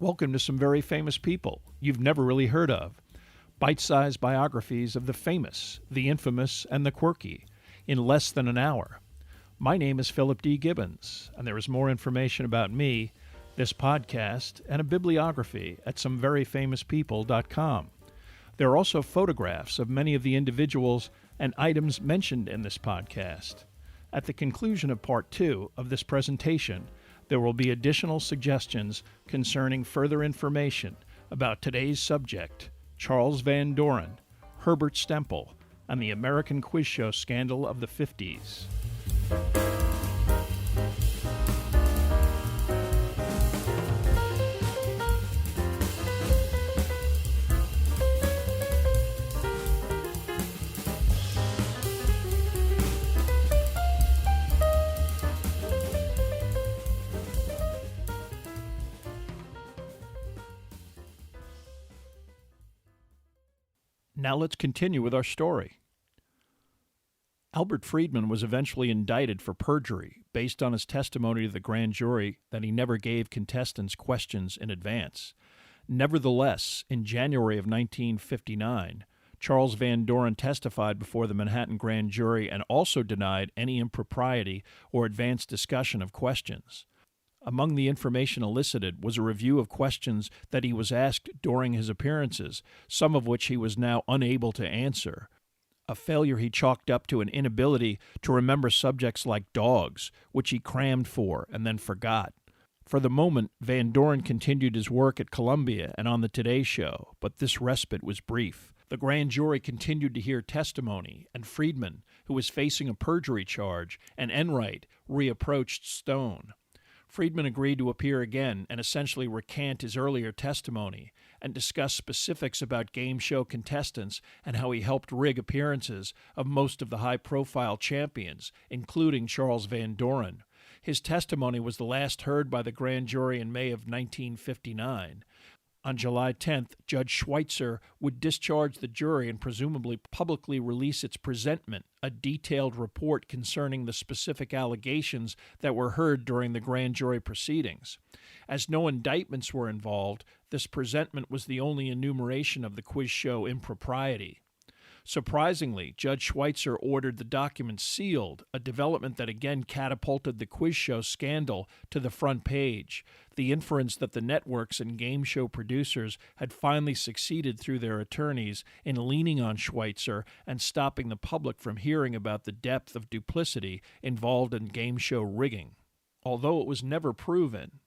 Welcome to some very famous people you've never really heard of. Bite-sized biographies of the famous, the infamous, and the quirky in less than an hour. My name is Philip D. Gibbons, and there is more information about me, this podcast, and a bibliography at someveryfamouspeople.com. There are also photographs of many of the individuals and items mentioned in this podcast. At the conclusion of Part 2 of this presentation, there will be additional suggestions concerning further information about today's subject, Charles Van Doren, Herbert Stempel, and the American quiz show scandal of the 50s. Now let's continue with our story. Albert Friedman was eventually indicted for perjury based on his testimony to the grand jury that he never gave contestants questions in advance. Nevertheless, in January of 1959, Charles Van Doren testified before the Manhattan grand jury and also denied any impropriety or advanced discussion of questions. Among the information elicited was a review of questions that he was asked during his appearances, some of which he was now unable to answer. A failure he chalked up to an inability to remember subjects like dogs, which he crammed for and then forgot. For the moment, Van Doren continued his work at Columbia and on the Today Show, but this respite was brief. The grand jury continued to hear testimony, and Friedman, who was facing a perjury charge, and Enright reapproached Stone. Friedman agreed to appear again and essentially recant his earlier testimony and discuss specifics about game show contestants and how he helped rig appearances of most of the high-profile champions, including Charles Van Doren. His testimony was the last heard by the grand jury in May of 1959. On July 10th, Judge Schweitzer would discharge the jury and presumably publicly release its presentment, a detailed report concerning the specific allegations that were heard during the grand jury proceedings. As no indictments were involved, this presentment was the only enumeration of the quiz show impropriety. Surprisingly, Judge Schweitzer ordered the documents sealed, a development that again catapulted the quiz show scandal to the front page. The inference that the networks and game show producers had finally succeeded through their attorneys in leaning on Schweitzer and stopping the public from hearing about the depth of duplicity involved in game show rigging. Although it was never proven,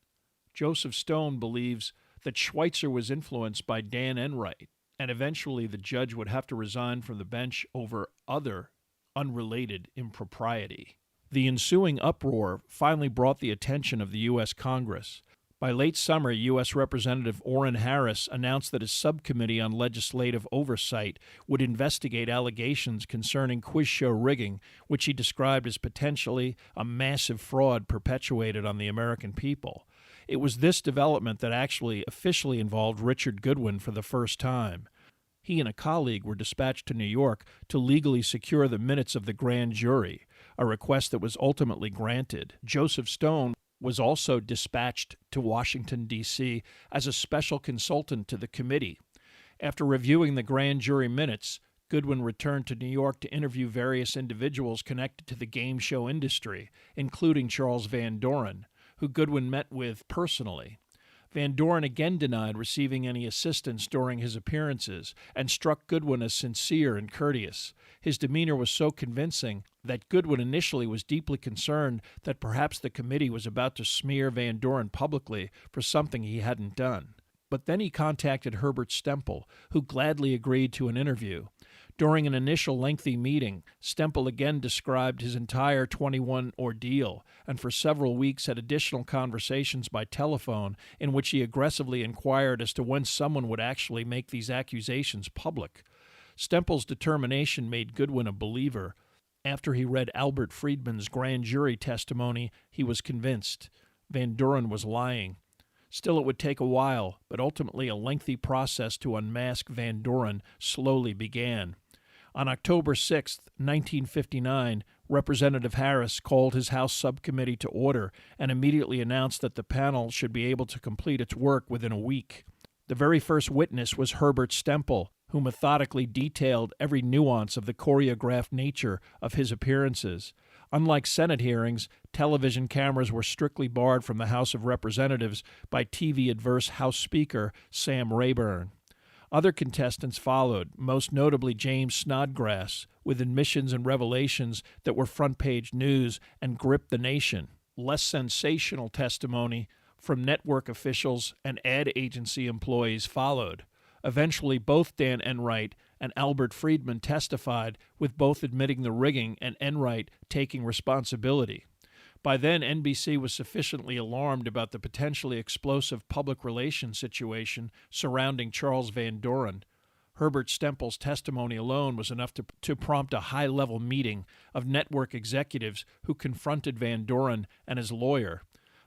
Joseph Stone believes that Schweitzer was influenced by Dan Enright, and eventually the judge would have to resign from the bench over other unrelated impropriety. The ensuing uproar finally brought the attention of the U.S. Congress. By late summer, U.S. Representative Orrin Harris announced that his subcommittee on legislative oversight would investigate allegations concerning quiz show rigging, which he described as potentially a massive fraud perpetuated on the American people. It was this development that actually officially involved Richard Goodwin for the first time. He and a colleague were dispatched to New York to legally secure the minutes of the grand jury, a request that was ultimately granted. Joseph Stone was also dispatched to Washington, D.C. as a special consultant to the committee. After reviewing the grand jury minutes, Goodwin returned to New York to interview various individuals connected to the game show industry, including Charles Van Doren, who Goodwin met with personally. Van Doren again denied receiving any assistance during his appearances and struck Goodwin as sincere and courteous. His demeanor was so convincing that Goodwin initially was deeply concerned that perhaps the committee was about to smear Van Doren publicly for something he hadn't done. But then he contacted Herbert Stempel, who gladly agreed to an interview. During an initial lengthy meeting, Stempel again described his entire 21 ordeal, and for several weeks had additional conversations by telephone in which he aggressively inquired as to when someone would actually make these accusations public. Stempel's determination made Goodwin a believer. After he read Albert Friedman's grand jury testimony, he was convinced Van Doren was lying. Still, it would take a while, but ultimately a lengthy process to unmask Van Doren slowly began. On October 6, 1959, Representative Harris called his House subcommittee to order and immediately announced that the panel should be able to complete its work within a week. The very first witness was Herbert Stempel, who methodically detailed every nuance of the choreographed nature of his appearances. Unlike Senate hearings, television cameras were strictly barred from the House of Representatives by TV-adverse House Speaker Sam Rayburn. Other contestants followed, most notably James Snodgrass, with admissions and revelations that were front-page news and gripped the nation. Less sensational testimony from network officials and ad agency employees followed. Eventually, both Dan Enright and Albert Friedman testified, with both admitting the rigging and Enright taking responsibility. By then, NBC was sufficiently alarmed about the potentially explosive public relations situation surrounding Charles Van Doren. Herbert Stempel's testimony alone was enough to prompt a high-level meeting of network executives who confronted Van Doren and his lawyer.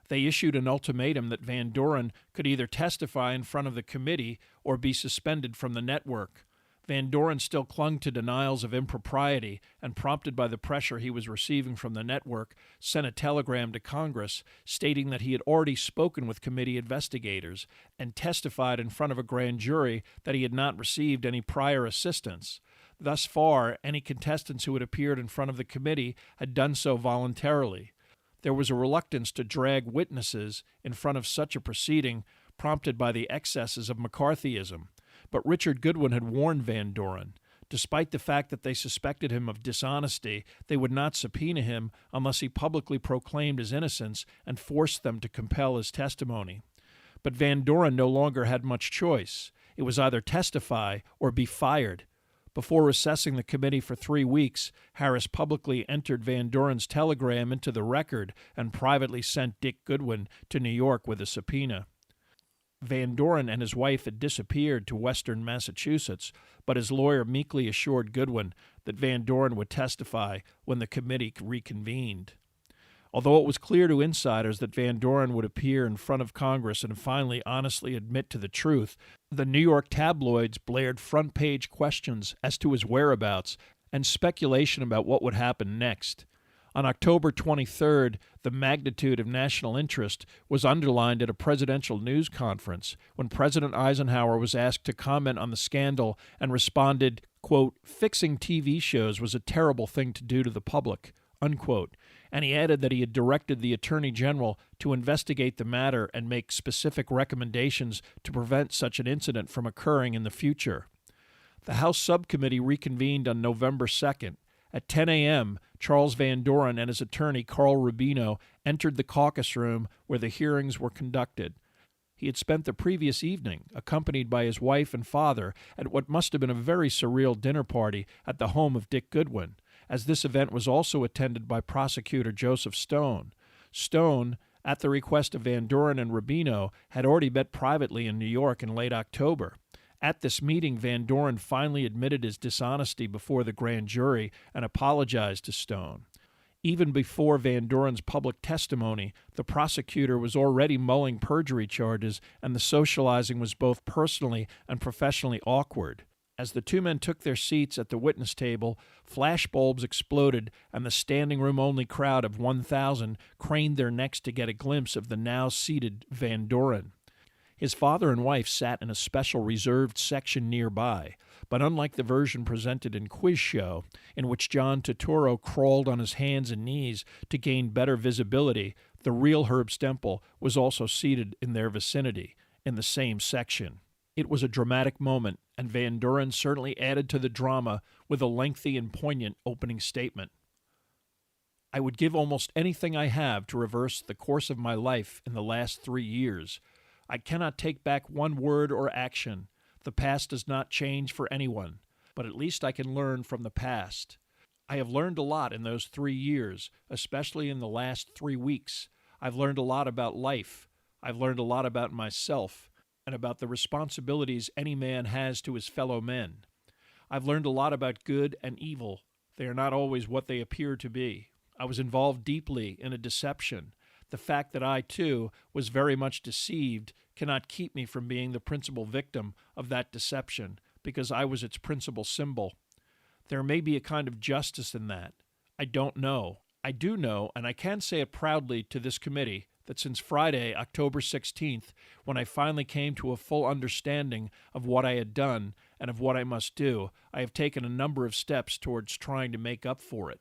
They issued an ultimatum that Van Doren could either testify in front of the committee or be suspended from the network. Van Doren still clung to denials of impropriety and, prompted by the pressure he was receiving from the network, sent a telegram to Congress stating that he had already spoken with committee investigators and testified in front of a grand jury that he had not received any prior assistance. Thus far, any contestants who had appeared in front of the committee had done so voluntarily. There was a reluctance to drag witnesses in front of such a proceeding, prompted by the excesses of McCarthyism. But Richard Goodwin had warned Van Doren. Despite the fact that they suspected him of dishonesty, they would not subpoena him unless he publicly proclaimed his innocence and forced them to compel his testimony. But Van Doren no longer had much choice. It was either testify or be fired. Before recessing the committee for 3 weeks, Harris publicly entered Van Doren's telegram into the record and privately sent Dick Goodwin to New York with a subpoena. Van Doren and his wife had disappeared to western Massachusetts, but his lawyer meekly assured Goodwin that Van Doren would testify when the committee reconvened. Although it was clear to insiders that Van Doren would appear in front of Congress and finally honestly admit to the truth, the New York tabloids blared front-page questions as to his whereabouts and speculation about what would happen next. On October 23rd, the magnitude of national interest was underlined at a presidential news conference when President Eisenhower was asked to comment on the scandal and responded, quote, "Fixing TV shows was a terrible thing to do to the public," unquote. And he added that he had directed the Attorney General to investigate the matter and make specific recommendations to prevent such an incident from occurring in the future. The House subcommittee reconvened on November 2nd. At 10 a.m., Charles Van Doren and his attorney Carl Rubino entered the caucus room where the hearings were conducted. He had spent the previous evening, accompanied by his wife and father, at what must have been a very surreal dinner party at the home of Dick Goodwin, as this event was also attended by prosecutor Joseph Stone. Stone, at the request of Van Doren and Rubino, had already met privately in New York in late October. At this meeting, Van Doren finally admitted his dishonesty before the grand jury and apologized to Stone. Even before Van Doren's public testimony, the prosecutor was already mulling perjury charges, and the socializing was both personally and professionally awkward. As the two men took their seats at the witness table, flashbulbs exploded, and the standing room-only crowd of 1,000 craned their necks to get a glimpse of the now-seated Van Doren. His father and wife sat in a special reserved section nearby, but unlike the version presented in Quiz Show, in which John Turturro crawled on his hands and knees to gain better visibility, the real Herb Stempel was also seated in their vicinity, in the same section. It was a dramatic moment, and Van Doren certainly added to the drama with a lengthy and poignant opening statement. "I would give almost anything I have to reverse the course of my life in the last 3 years. I cannot take back one word or action. The past does not change for anyone, but at least I can learn from the past. I have learned a lot in those 3 years, especially in the last 3 weeks. I've learned a lot about life. I've learned a lot about myself and about the responsibilities any man has to his fellow men. I've learned a lot about good and evil. They are not always what they appear to be. I was involved deeply in a deception. The fact that I, too, was very much deceived cannot keep me from being the principal victim of that deception, because I was its principal symbol. There may be a kind of justice in that. I don't know. I do know, and I can say it proudly to this committee, that since Friday, October 16th, when I finally came to a full understanding of what I had done and of what I must do, I have taken a number of steps towards trying to make up for it.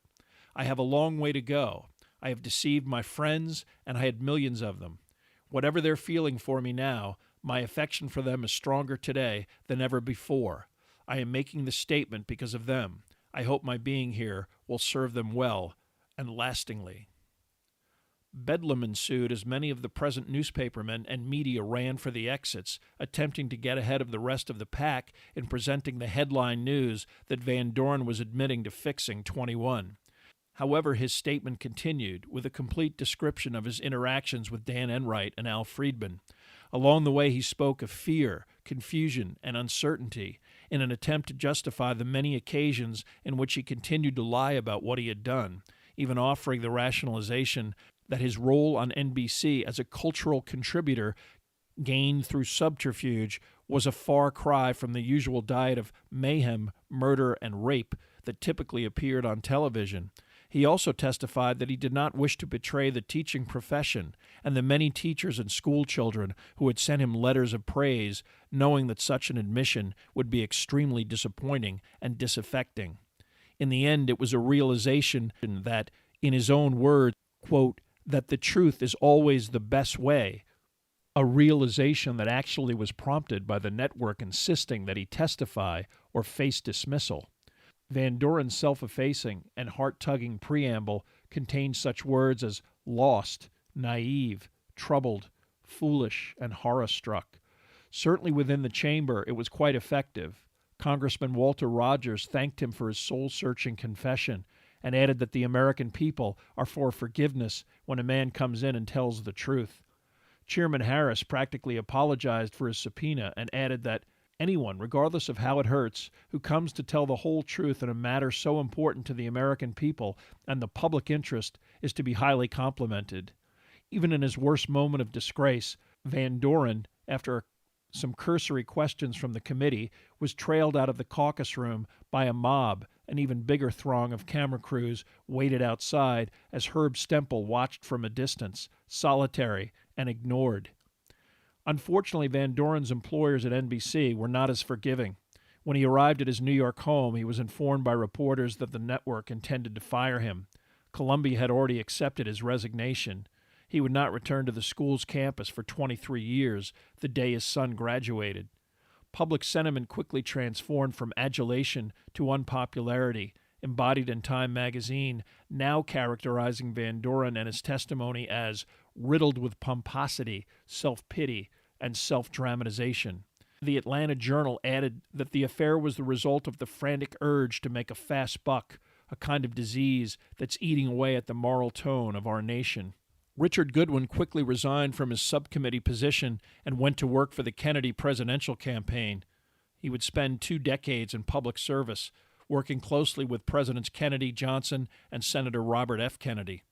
I have a long way to go. I have deceived my friends, and I had millions of them. Whatever they're feeling for me now, my affection for them is stronger today than ever before. I am making this statement because of them. I hope my being here will serve them well and lastingly. Bedlam ensued as many of the present newspapermen and media ran for the exits, attempting to get ahead of the rest of the pack in presenting the headline news that Van Doren was admitting to fixing 21. However, his statement continued with a complete description of his interactions with Dan Enright and Al Friedman. Along the way, he spoke of fear, confusion, and uncertainty in an attempt to justify the many occasions in which he continued to lie about what he had done, even offering the rationalization that his role on NBC as a cultural contributor gained through subterfuge was a far cry from the usual diet of mayhem, murder, and rape that typically appeared on television. He also testified that he did not wish to betray the teaching profession and the many teachers and school children who had sent him letters of praise, knowing that such an admission would be extremely disappointing and disaffecting. In the end, it was a realization that, in his own words, quote, that the truth is always the best way, a realization that actually was prompted by the network insisting that he testify or face dismissal. Van Doren's self-effacing and heart-tugging preamble contained such words as lost, naive, troubled, foolish, and horror-struck. Certainly within the chamber it was quite effective. Congressman Walter Rogers thanked him for his soul-searching confession and added that the American people are for forgiveness when a man comes in and tells the truth. Chairman Harris practically apologized for his subpoena and added that anyone, regardless of how it hurts, who comes to tell the whole truth in a matter so important to the American people and the public interest is to be highly complimented. Even in his worst moment of disgrace, Van Doren, after some cursory questions from the committee, was trailed out of the caucus room by a mob. An even bigger throng of camera crews waited outside as Herb Stempel watched from a distance, solitary and ignored. Unfortunately, Van Doren's employers at NBC were not as forgiving. When he arrived at his New York home, he was informed by reporters that the network intended to fire him. Columbia had already accepted his resignation. He would not return to the school's campus for 23 years, the day his son graduated. Public sentiment quickly transformed from adulation to unpopularity, embodied in Time magazine, now characterizing Van Doren and his testimony as riddled with pomposity, self-pity, and self-dramatization. The Atlanta Journal added that the affair was the result of the frantic urge to make a fast buck, a kind of disease that's eating away at the moral tone of our nation. Richard Goodwin quickly resigned from his subcommittee position and went to work for the Kennedy presidential campaign. He would spend 2 decades in public service, working closely with Presidents Kennedy, Johnson, and Senator Robert F. Kennedy.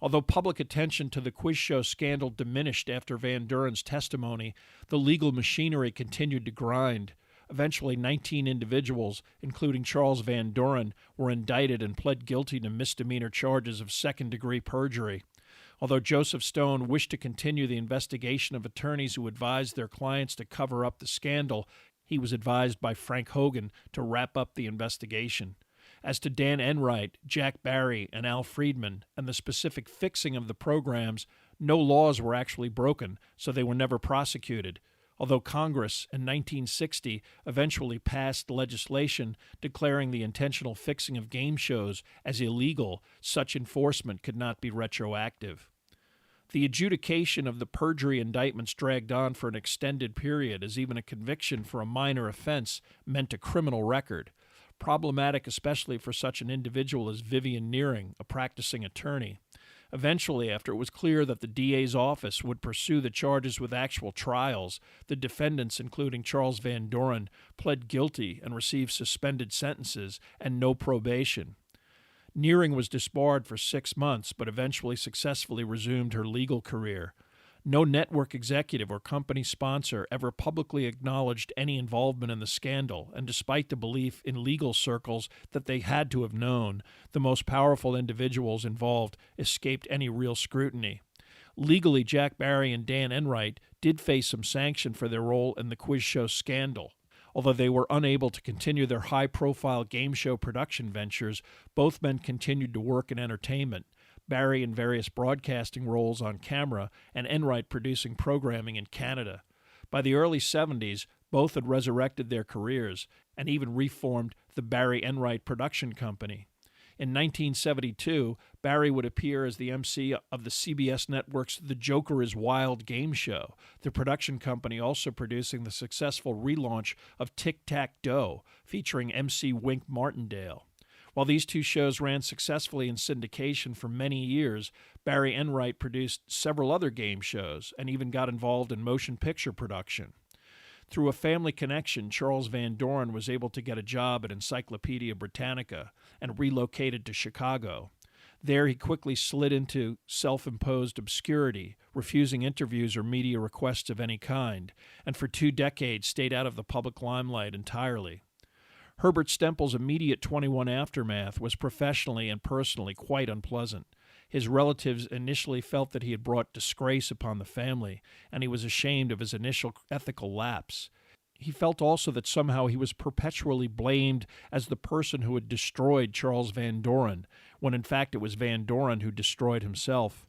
Although public attention to the quiz show scandal diminished after Van Doren's testimony, the legal machinery continued to grind. Eventually, 19 individuals, including Charles Van Doren, were indicted and pled guilty to misdemeanor charges of second-degree perjury. Although Joseph Stone wished to continue the investigation of attorneys who advised their clients to cover up the scandal, he was advised by Frank Hogan to wrap up the investigation. As to Dan Enright, Jack Barry, and Al Friedman, and the specific fixing of the programs, no laws were actually broken, so they were never prosecuted. Although Congress in 1960 eventually passed legislation declaring the intentional fixing of game shows as illegal, such enforcement could not be retroactive. The adjudication of the perjury indictments dragged on for an extended period, as even a conviction for a minor offense meant a criminal record, problematic especially for such an individual as Vivian Nearing, a practicing attorney. Eventually, after it was clear that the DA's office would pursue the charges with actual trials, the defendants, including Charles Van Doren, pled guilty and received suspended sentences and no probation. Nearing was disbarred for 6 months, but eventually successfully resumed her legal career. No network executive or company sponsor ever publicly acknowledged any involvement in the scandal, and despite the belief in legal circles that they had to have known, the most powerful individuals involved escaped any real scrutiny. Legally, Jack Barry and Dan Enright did face some sanction for their role in the quiz show scandal. Although they were unable to continue their high-profile game show production ventures, both men continued to work in entertainment, Barry in various broadcasting roles on camera, and Enright producing programming in Canada. By the early 70s, both had resurrected their careers and even reformed the Barry Enright Production Company. In 1972, Barry would appear as the MC of the CBS network's The Joker is Wild game show, the production company also producing the successful relaunch of Tic-Tac-Dough, featuring MC Wink Martindale. While these two shows ran successfully in syndication for many years, Barry Enright produced several other game shows and even got involved in motion picture production. Through a family connection, Charles Van Doren was able to get a job at Encyclopedia Britannica and relocated to Chicago. There he quickly slid into self-imposed obscurity, refusing interviews or media requests of any kind, and for 2 decades stayed out of the public limelight entirely. Herbert Stempel's immediate 21 aftermath was professionally and personally quite unpleasant. His relatives initially felt that he had brought disgrace upon the family, and he was ashamed of his initial ethical lapse. He felt also that somehow he was perpetually blamed as the person who had destroyed Charles Van Doren, when in fact it was Van Doren who destroyed himself.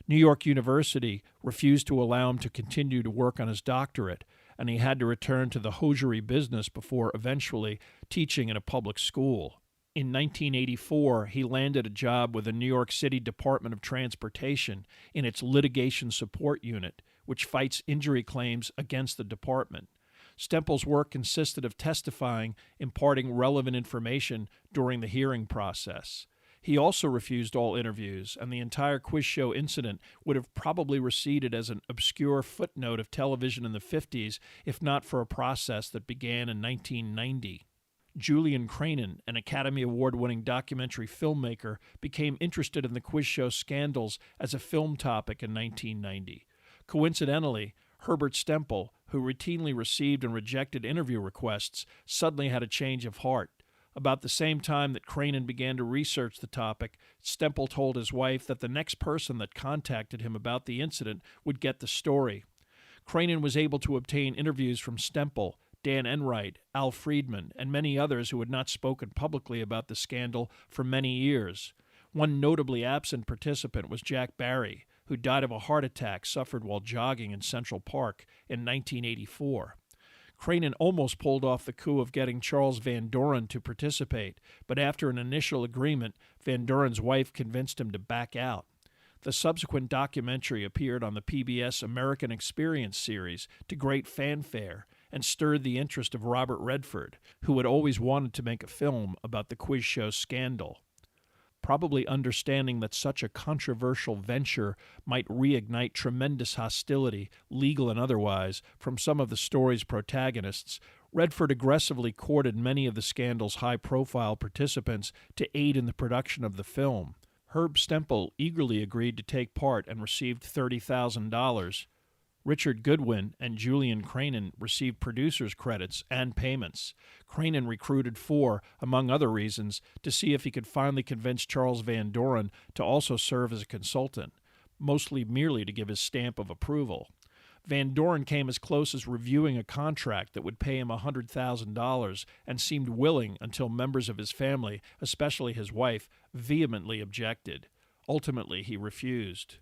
New York University refused to allow him to continue to work on his doctorate, and he had to return to the hosiery business before eventually teaching in a public school. In 1984, he landed a job with the New York City Department of Transportation in its litigation support unit, which fights injury claims against the department. Stempel's work consisted of testifying, imparting relevant information during the hearing process. He also refused all interviews, and the entire quiz show incident would have probably receded as an obscure footnote of television in the 50s if not for a process that began in 1990. Julian Cranen, an Academy Award-winning documentary filmmaker, became interested in the quiz show scandals as a film topic in 1990. Coincidentally, Herbert Stempel, who routinely received and rejected interview requests, suddenly had a change of heart. About the same time that Cranen began to research the topic, Stempel told his wife that the next person that contacted him about the incident would get the story. Cranen was able to obtain interviews from Stempel, Dan Enright, Al Friedman, and many others who had not spoken publicly about the scandal for many years. One notably absent participant was Jack Barry, who died of a heart attack suffered while jogging in Central Park in 1984. Cranen almost pulled off the coup of getting Charles Van Doren to participate, but after an initial agreement, Van Doren's wife convinced him to back out. The subsequent documentary appeared on the PBS American Experience series to great fanfare and stirred the interest of Robert Redford, who had always wanted to make a film about the quiz show scandal. Probably understanding that such a controversial venture might reignite tremendous hostility, legal and otherwise, from some of the story's protagonists, Redford aggressively courted many of the scandal's high-profile participants to aid in the production of the film. Herb Stempel eagerly agreed to take part and received $30,000. Richard Goodwin and Julian Cranen received producers' credits and payments. Cranen recruited for, among other reasons, to see if he could finally convince Charles Van Doren to also serve as a consultant, mostly merely to give his stamp of approval. Van Doren came as close as reviewing a contract that would pay him $100,000 and seemed willing until members of his family, especially his wife, vehemently objected. Ultimately, he refused.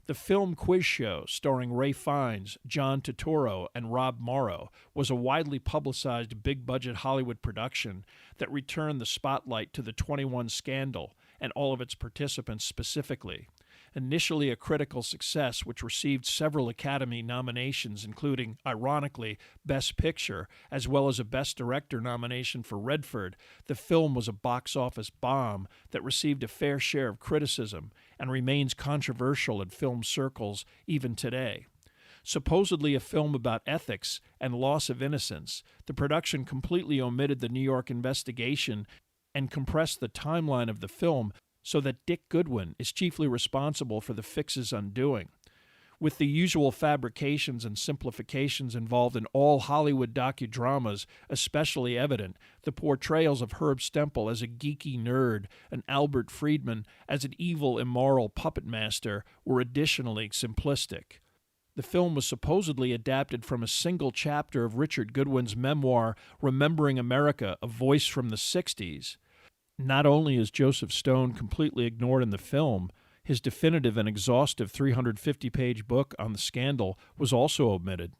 The film Quiz Show, starring Ray Fiennes, John Turturro, and Rob Morrow, was a widely publicized big-budget Hollywood production that returned the spotlight to the 21 scandal and all of its participants specifically. Initially a critical success which received several Academy nominations, including, ironically, Best Picture, as well as a Best Director nomination for Redford, the film was a box office bomb that received a fair share of criticism and remains controversial in film circles even today. Supposedly a film about ethics and loss of innocence, the production completely omitted the New York investigation and compressed the timeline of the film so that Dick Goodwin is chiefly responsible for the fix's undoing. With the usual fabrications and simplifications involved in all Hollywood docudramas especially evident, the portrayals of Herb Stempel as a geeky nerd and Albert Friedman as an evil, immoral puppet master were additionally simplistic. The film was supposedly adapted from a single chapter of Richard Goodwin's memoir, Remembering America, A Voice from the 60s. Not only is Joseph Stone completely ignored in the film, his definitive and exhaustive 350-page book on the scandal was also omitted.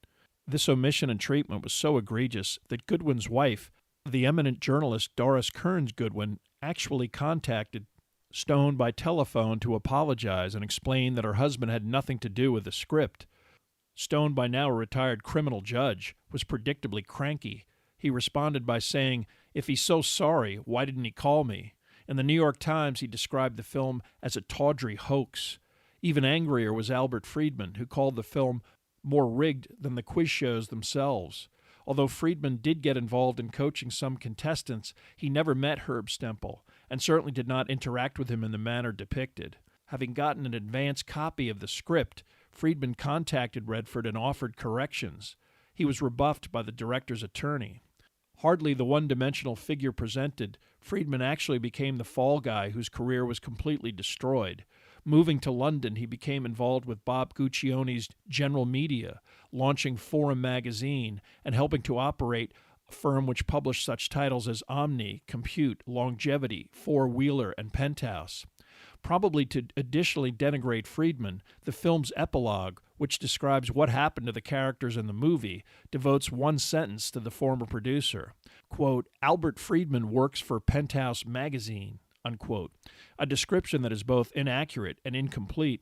This omission and treatment was so egregious that Goodwin's wife, the eminent journalist Doris Kearns Goodwin, actually contacted Stone by telephone to apologize and explain that her husband had nothing to do with the script. Stone, by now a retired criminal judge, was predictably cranky. He responded by saying, "If he's so sorry, why didn't he call me?" In the New York Times, he described the film as a tawdry hoax. Even angrier was Albert Friedman, who called the film more rigged than the quiz shows themselves. Although Friedman did get involved in coaching some contestants, he never met Herb Stempel, and certainly did not interact with him in the manner depicted. Having gotten an advance copy of the script, Friedman contacted Redford and offered corrections. He was rebuffed by the director's attorney. Hardly the one-dimensional figure presented, Friedman actually became the fall guy whose career was completely destroyed. Moving to London, he became involved with Bob Guccione's General Media, launching Forum magazine, and helping to operate a firm which published such titles as Omni, Compute, Longevity, Four Wheeler, and Penthouse. Probably to additionally denigrate Friedman, the film's epilogue, which describes what happened to the characters in the movie, devotes one sentence to the former producer. Quote, "Albert Friedman works for Penthouse magazine," unquote, a description that is both inaccurate and incomplete.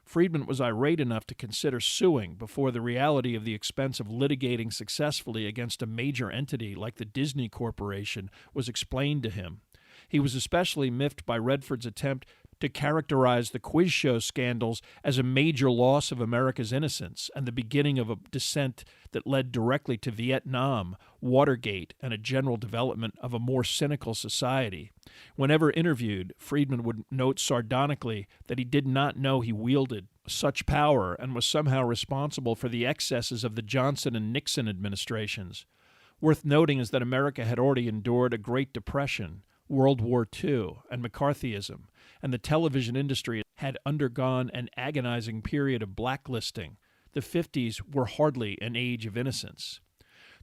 Friedman was irate enough to consider suing before the reality of the expense of litigating successfully against a major entity like the Disney Corporation was explained to him. He was especially miffed by Redford's attempt to characterize the quiz show scandals as a major loss of America's innocence and the beginning of a descent that led directly to Vietnam, Watergate, and a general development of a more cynical society. Whenever interviewed, Friedman would note sardonically that he did not know he wielded such power and was somehow responsible for the excesses of the Johnson and Nixon administrations. Worth noting is that America had already endured a Great Depression, World War II, and McCarthyism, and the television industry had undergone an agonizing period of blacklisting. The 50s were hardly an age of innocence.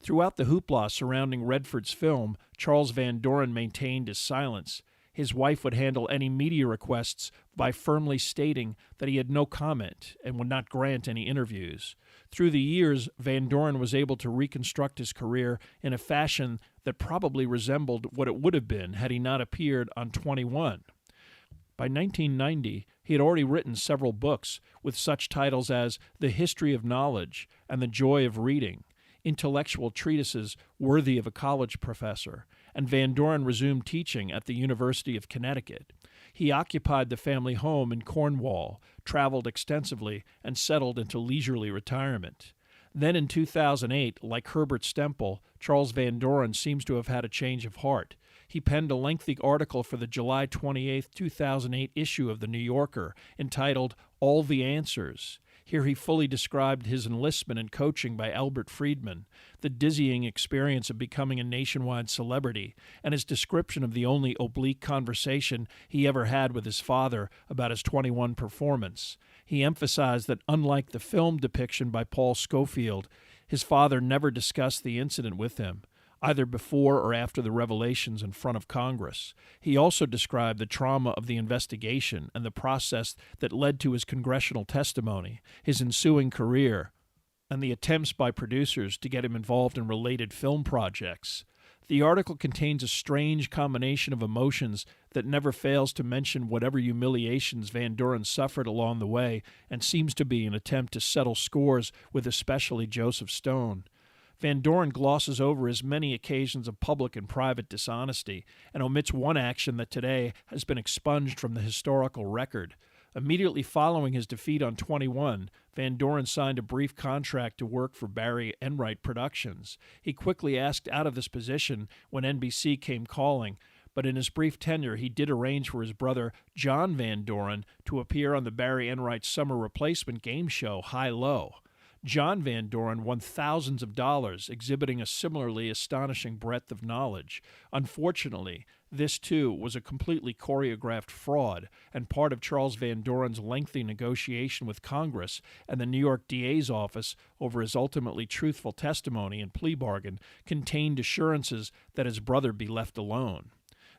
Throughout the hoopla surrounding Redford's film, Charles Van Doren maintained his silence. His wife would handle any media requests by firmly stating that he had no comment and would not grant any interviews. Through the years, Van Doren was able to reconstruct his career in a fashion that probably resembled what it would have been had he not appeared on 21. By 1990, he had already written several books with such titles as The History of Knowledge and The Joy of Reading, intellectual treatises worthy of a college professor, and Van Doren resumed teaching at the University of Connecticut. He occupied the family home in Cornwall, traveled extensively, and settled into leisurely retirement. Then in 2008, like Herbert Stempel, Charles Van Doren seems to have had a change of heart. He penned a lengthy article for the July 28, 2008 issue of The New Yorker entitled All the Answers. Here he fully described his enlistment and coaching by Albert Friedman, the dizzying experience of becoming a nationwide celebrity, and his description of the only oblique conversation he ever had with his father about his 21 performance. He emphasized that unlike the film depiction by Paul Scofield, his father never discussed the incident with him, either before or after the revelations in front of Congress. He also described the trauma of the investigation and the process that led to his congressional testimony, his ensuing career, and the attempts by producers to get him involved in related film projects. The article contains a strange combination of emotions that never fails to mention whatever humiliations Van Doren suffered along the way and seems to be an attempt to settle scores with especially Joseph Stone. Van Doren glosses over his many occasions of public and private dishonesty and omits one action that today has been expunged from the historical record. Immediately following his defeat on 21, Van Doren signed a brief contract to work for Barry Enright Productions. He quickly asked out of this position when NBC came calling, but in his brief tenure he did arrange for his brother John Van Doren to appear on the Barry Enright summer replacement game show High Low. John Van Doren won thousands of dollars, exhibiting a similarly astonishing breadth of knowledge. Unfortunately, this, too, was a completely choreographed fraud, and part of Charles Van Doren's lengthy negotiation with Congress and the New York DA's office over his ultimately truthful testimony and plea bargain contained assurances that his brother be left alone.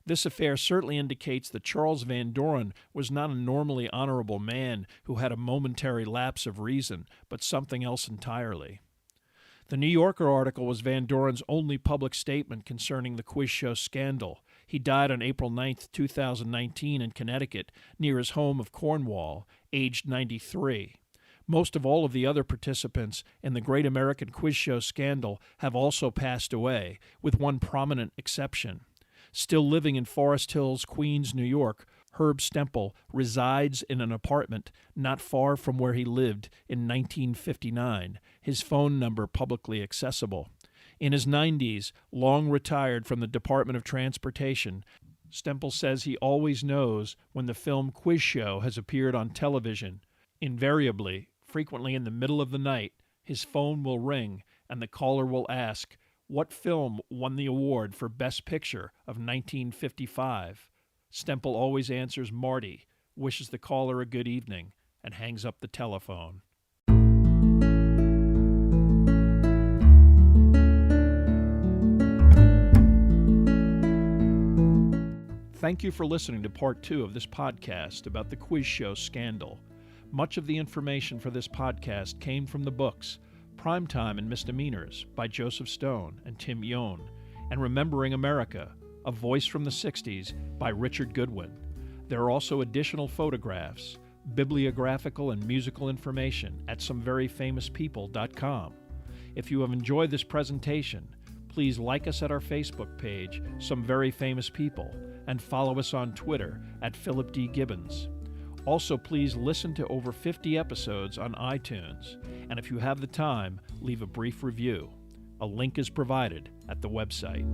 This affair certainly indicates that Charles Van Doren was not a normally honorable man who had a momentary lapse of reason, but something else entirely. The New Yorker article was Van Doren's only public statement concerning the quiz show scandal. He died on April 9, 2019 in Connecticut, near his home of Cornwall, aged 93. Most of all of the other participants in the Great American Quiz Show scandal have also passed away, with one prominent exception. Still living in Forest Hills, Queens, New York, Herb Stempel resides in an apartment not far from where he lived in 1959, his phone number publicly accessible. In his 90s, long retired from the Department of Transportation, Stempel says he always knows when the film Quiz Show has appeared on television. Invariably, frequently in the middle of the night, his phone will ring and the caller will ask, "What film won the award for Best Picture of 1955? Stempel always answers Marty, wishes the caller a good evening, and hangs up the telephone. Thank you for listening to Part 2 of this podcast about the quiz show scandal. Much of the information for this podcast came from the books Primetime and Misdemeanors by Joseph Stone and Tim Yohn, and Remembering America, A Voice from the 60s by Richard Goodwin. There are also additional photographs, bibliographical and musical information at someveryfamouspeople.com. If you have enjoyed this presentation, please like us at our Facebook page, Some Very Famous People, and follow us on Twitter at Philip D. Gibbons. Also, please listen to over 50 episodes on iTunes, and if you have the time, leave a brief review. A link is provided at the website.